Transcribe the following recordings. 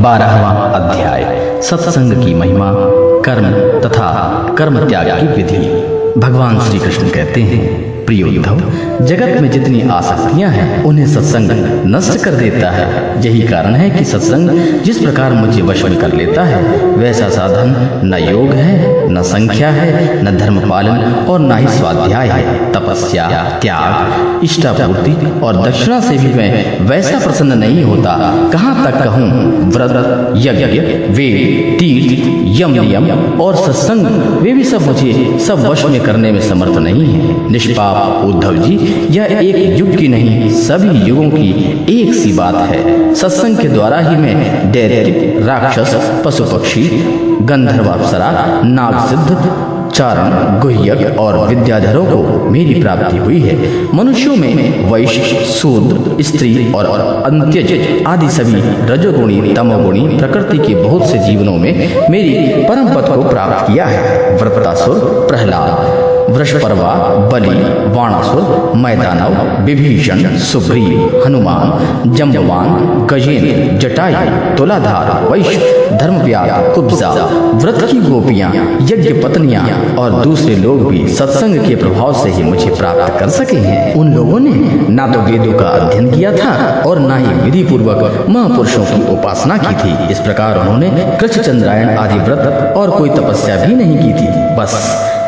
12वां अध्याय सत्संग की महिमा, कर्म तथा कर्म त्याग की विधि। भगवान श्री कृष्ण कहते हैं, प्रिय उद्धव, जगत में जितनी आसक्तियां हैं उन्हें सत्संग नष्ट कर देता है। यही कारण है कि सत्संग जिस प्रकार मुझे वश में कर लेता है वैसा साधन न योग है, न संख्या है, न धर्म पालन और न ही स्वाध्याय है। तपस्या, त्याग, इष्टापूर्ति और दक्षिणा से भी मैं वैसा प्रसन्न नहीं होता। कहाँ तक कहूँ, व्रत, यज्ञ, वेद, तीर्थ, यम नियम और सत्संग, वे भी सब मुझे सब वश में करने में समर्थ नहीं है। निष्पाप उद्धव जी, यह एक युग की नहीं सभी युगों की एक सी बात है। सत्संग के द्वारा ही मैं दैत्य, राक्षस, पशु पक्षी, गंधर्व, अप्सरा, नाग सिद्ध, चारण, गुह्यक और विद्याधरों को मेरी प्राप्ति हुई है। मनुष्यों में वैश्य, शूद्र, स्त्री और अंत्यज आदि सभी रजोगुणी, तमोगुणी प्रकृति के बहुत से जीवनों में मेरी परम पद को प्राप्त किया है। वृत्रासुर, प्रहलाद, वृषपर्वा, बलि, बाणासुर, मैदानव, विभीषण, सुग्रीव, हनुमान, जम्बवान, गजेंद्र, जटायु, तुलाधार, वैश्य, धर्मव्याध, कुब्जा, व्रत की गोपियां, यज्ञ पत्नियां और दूसरे लोग भी सत्संग के प्रभाव से ही मुझे प्राप्त कर सके हैं। उन लोगों ने ना तो वेदों का अध्ययन किया था और ना ही विधि पूर्वक महापुरुषों की उपासना की थी। इस प्रकार उन्होंने कृष्ण चंद्रायण आदि व्रत और कोई तपस्या भी नहीं की थी। बस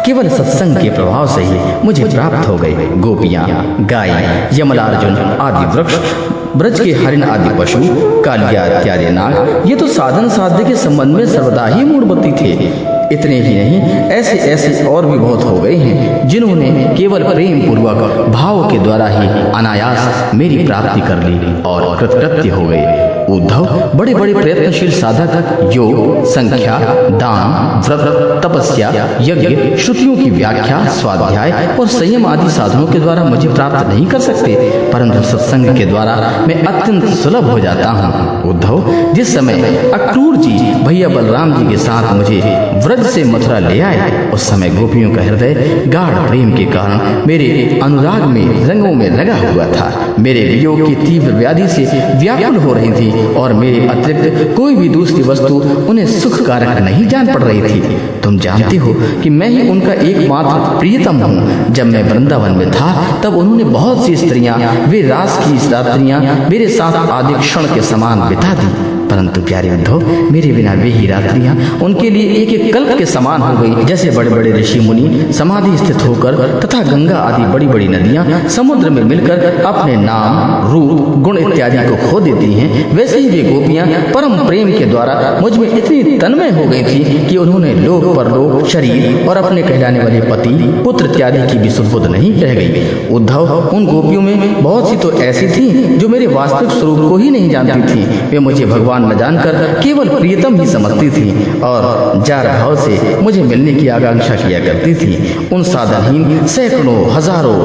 केवल सत्संग के प्रभाव से ही मुझे प्राप्त हो गए। गोपियां, गाय, यमलार्जुन आदि वृक्ष, ब्रज के हरिण आदि पशु, कालिया इत्यादि नाग, ये तो साधन साध्य के संबंध में सर्वदा ही मूढ़मती थे। इतने ही नहीं, ऐसे ऐसे और भी बहुत हो गए हैं जिन्होंने केवल प्रेम पूर्वक भाव के द्वारा ही अनायास मेरी प्राप्ति कर ली और कृतकृत्य हो गए। उद्धव, बड़े बड़े प्रयत्नशील साधक योग, संख्या, दान, व्रत, तपस्या, यज्ञ, श्रुतियों की व्याख्या, स्वाध्याय और संयम आदि साधनों के द्वारा मुझे प्राप्त नहीं कर सकते, परंतु सत्संग के द्वारा मैं अत्यंत सुलभ हो जाता हूँ। उद्धव, जिस समय अक्रूर जी भैया बलराम जी के साथ मुझे व्रज से मथुरा ले आए, उस समय गोपियों का हृदय गाढ़ प्रेम के कारण मेरे अनुराग में रंगों में लगा हुआ था। मेरे वियोग की तीव्र व्याधि से व्याकुल हो रही थी और मेरे अतिरिक्त कोई भी दूसरी वस्तु उन्हें सुख कारक नहीं जान पड़ रही थी। तुम जानते हो कि मैं ही उनका एकमात्र प्रियतम हूँ। जब मैं वृंदावन में था तब उन्होंने बहुत सी स्त्रियां, वे रास की रात्रियां मेरे साथ आदि क्षण के समान बिता दी, परंतु प्यारे उद्धव, मेरे बिना वे ही रात्रियां उनके लिए एक एक कल्प के समान हो गई। जैसे बड़े बड़े ऋषि मुनि समाधि स्थित होकर तथा गंगा आदि बड़ी बड़ी नदियां समुद्र में मिलकर अपने नाम, रूप, गुण इत्यादि को खो देती हैं, वैसे ही वे गोपियां परम प्रेम के द्वारा मुझ में इतनी तन्मय हो गई थी कि उन्होंने लोक परलोक, शरीर और अपने कहलाने वाले पति, पुत्र इत्यादि की भी सुध नहीं रह गई। उद्धव, उन गोपियों में बहुत सी तो ऐसी थी जो मेरे वास्तविक स्वरूप को ही नहीं जानती थी। वे मुझे भगवान न जानकर केवल प्रियतम ही समझती थी और जार भाव से मुझे मिलने की आकांक्षा किया करती थी। उन साधनहीन सैकड़ों हजारों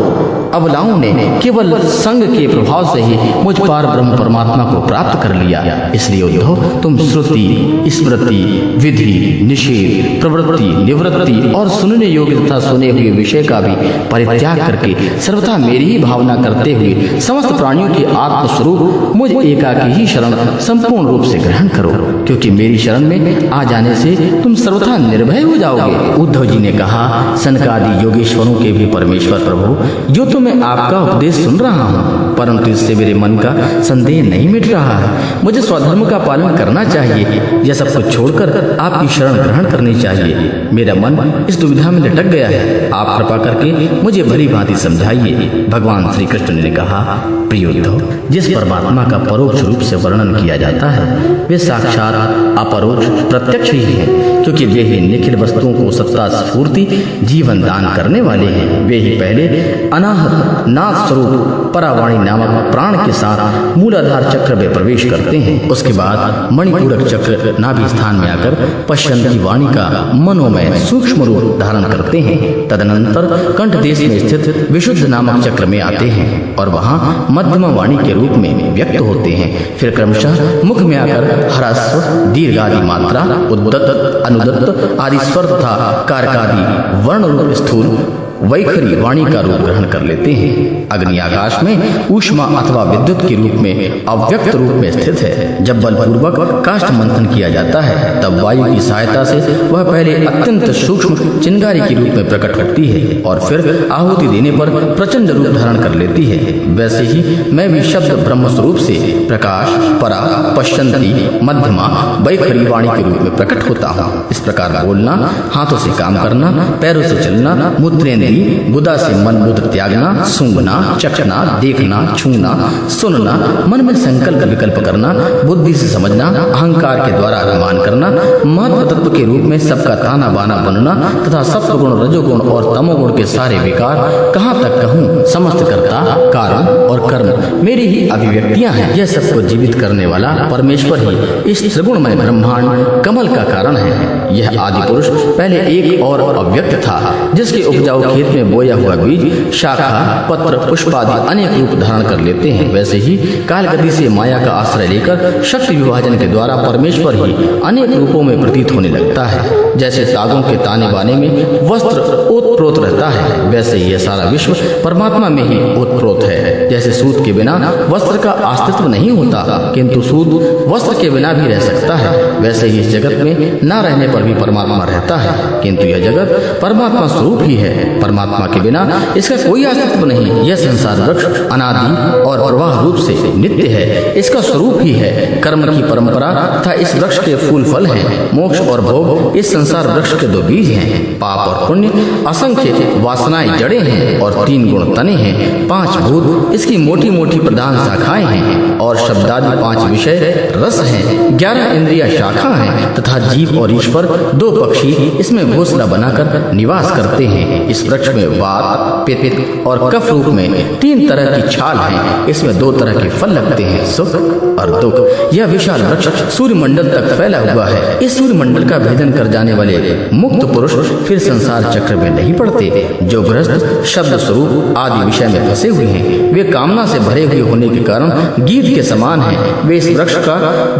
अबलाओं ने केवल संग के प्रभाव से ही मुझ पार ब्रह्म परमात्मा को प्राप्त कर लिया। इसलिए उद्धव, तुम श्रुति, स्मृति, विधि, निषेध, प्रवृत्ति, निवृत्ति और सुनने योग्य तथा सुने हुए विषय का भी परित्याग करके सर्वथा मेरी ही भावना करते हुए समस्त प्राणियों के आत्मस्वरूप मुझ एकाकी ही शरण संपूर्ण रूप से ग्रहण करो, क्योंकि मेरी शरण में आ जाने से तुम सर्वथा निर्भय हो जाओगे। उद्धव जी ने कहा, सनकादि योगेश्वरों के भी परमेश्वर प्रभु, जो तो मैं आपका उपदेश सुन रहा हूँ, परंतु इससे मेरे मन का संदेह नहीं मिट रहा है। मुझे स्वधर्म का पालन करना चाहिए, यह सब कुछ छोड़कर आपकी शरण ग्रहण करनी चाहिए। मेरा मन इस दुविधा में लटक गया है, आप कृपा करके मुझे भली भांति समझाइए। भगवान श्री कृष्ण ने कहा, प्रिय उद्धव, जिस परमात्मा का परोक्ष रूप से वर्णन किया जाता है वे साक्षात अपरोक्ष प्रत्यक्ष ही है, क्योंकि वे ही निखिल वस्तुओं को सत्ता स्फूर्ति जीवन दान करने वाले हैं। वे ही पहले अनाहत नाथ स्वरूप परावाणी नामक प्राण के साथ मूलाधार चक्र में प्रवेश करते हैं। उसके बाद मणिपूरक चक्र नाभि स्थान में आकर पश्यंती वाणी का मनोमय सूक्ष्म रूप धारण करते हैं। तदनंतर कंठ देश में स्थित विशुद्ध नामक चक्र में आते हैं और वहां मध्यमा वाणी के रूप में व्यक्त होते हैं। फिर क्रमशः मुख में आकर ह्रस्व, दीर्घ आदि मात्रा, उद्दत, अनुदत्त आदि स्वर तथा कारक आदि वर्ण रूप स्थूल वैखरी वाणी का रूप ग्रहण कर लेते हैं। अग्नि आकाश में ऊष्मा अथवा विद्युत के रूप में अव्यक्त रूप में स्थित है। जब बलपूर्वक काष्ठ मंथन किया जाता है तब वायु की सहायता से वह पहले अत्यंत सूक्ष्म चिंगारी के रूप में प्रकट होती है और फिर आहुति देने पर प्रचंड रूप धारण कर लेती है। वैसे ही मैं भी शब्द ब्रह्म स्वरूप से प्रकाश, परा, पश्यंती, मध्यमा, वैखरी वाणी के रूप में प्रकट होता हूँ। इस प्रकार बोलना, हाथों से काम करना, पैरों से चलना, मूत्रेंद्रिय गुदा से मन बुद्ध त्यागना, सूंघना, चखना, देखना, छूना, सुनना, मन में संकल्प विकल्प करना, बुद्धि से समझना, अहंकार के द्वारा अभिमान करना, महत्व तत्व के रूप में सबका ताना बाना बनना तथा सत्वगुण, रजोगुण और तमोगुण के सारे विकार कहाँ तक कहूँ, समस्त कर्ता, कारण और कर्म मेरी ही अभिव्यक्तियां हैं। यह सबको जीवित करने वाला परमेश्वर ही इस त्रिगुणमय ब्रह्मांड कमल का कारण है। यह आदि पुरुष पहले एक और अव्यक्त था, जिसके उपजाऊ खेत में बोया हुआ बीज शाखा, पत्र, पुष्प आदि अनेक रूप धारण कर लेते हैं। वैसे ही काल गति से माया का आश्रय लेकर शक्ति विभाजन के द्वारा परमेश्वर ही अनेक रूपों में प्रतीत होने लगता है। जैसे सागों के ताने बाने में वस्त्र ओतप्रोत रहता है, वैसे यह सारा विश्व परमात्मा में ही ओतप्रोत है। जैसे सूत के बिना वस्त्र का अस्तित्व नहीं होता, किंतु सूत वस्त्र के बिना भी रह सकता है, वैसे ही इस जगत में न रहने पर भी परमात्मा रहता है, किंतु यह जगत परमात्मा स्वरूप ही है। परमात्मा के बिना इसका कोई अस्तित्व नहीं। यह संसार वृक्ष अनादि और प्रवाह रूप से नित्य है, इसका स्वरूप ही है। कर्म की परंपरा तथा इस वृक्ष के फूल फल हैं। मोक्ष और भोग इस संसार वृक्ष के दो बीज हैं। पाप और पुण्य असंख्य वासनाएं जड़ें हैं और 3 गुण तने हैं। 5 भूत इसकी मोटी मोटी प्रधान शाखाएं हैं और शब्दादि 5 विषय रस हैं। 11 इंद्रिया शाखा हैं तथा जीव और ईश्वर 2 पक्षी इसमें घोंसला बनाकर निवास करते हैं। इस वृक्ष में वात, पित्त और कफ रूप में 3 तरह की छाल हैं। इसमें 2 तरह के फल लगते हैं, सुख और दुख। यह विशाल वृक्ष सूर्य मंडल तक फैला हुआ है। इस सूर्य मंडल का भेदन कर जाने वाले मुक्त पुरुष फिर संसार चक्र में नहीं पड़ते। जो गृहस्थ शब्द स्वरूप आदि विषय में फंसे हुए हैं, वे कामना से भरे हुए होने के कारण गीत के समान हैं। वे इस वृक्ष का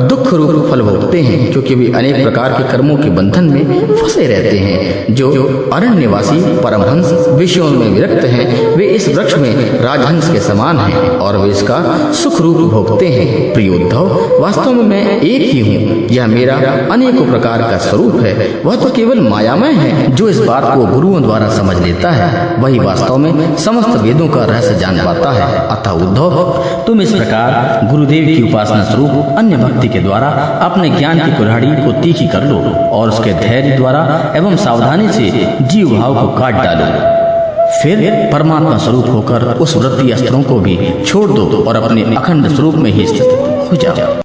दुख रूप फल भोगते हैं, क्योंकि वे अनेक प्रकार के कर्मों के बंधन में फंसे रहते हैं। जो अरण्यवासी परमहंस विषयों में विरक्त हैं, वे इस वृक्ष में राजहंस के समान हैं और वे इसका सुख रूप भोगते हैं। प्रियोद्धव, वास्तव में मैं एक ही हूँ। यह मेरा अनेकों प्रकार का स्वरूप है। वह तो केवल मायामय है। जो इस बात को गुरुओं द्वारा समझ लेता है, वही वास्तव में समस्त वेदों का रहस्य जान पाता है। अतः उद्धव, तुम इस प्रकार गुरुदेव की उपासना स्वरूप अन्य भक्ति के द्वारा अपने ज्ञान की कुल्हाड़ी को तीखी कर लो और उसके धैर्य द्वारा एवं सावधानी से जीव भाव को काट डालो। फिर परमात्मा स्वरूप होकर उस वृत्ति अस्त्रों को भी छोड़ दो और अपने अखंड स्वरूप में ही स्थित हो जाओ।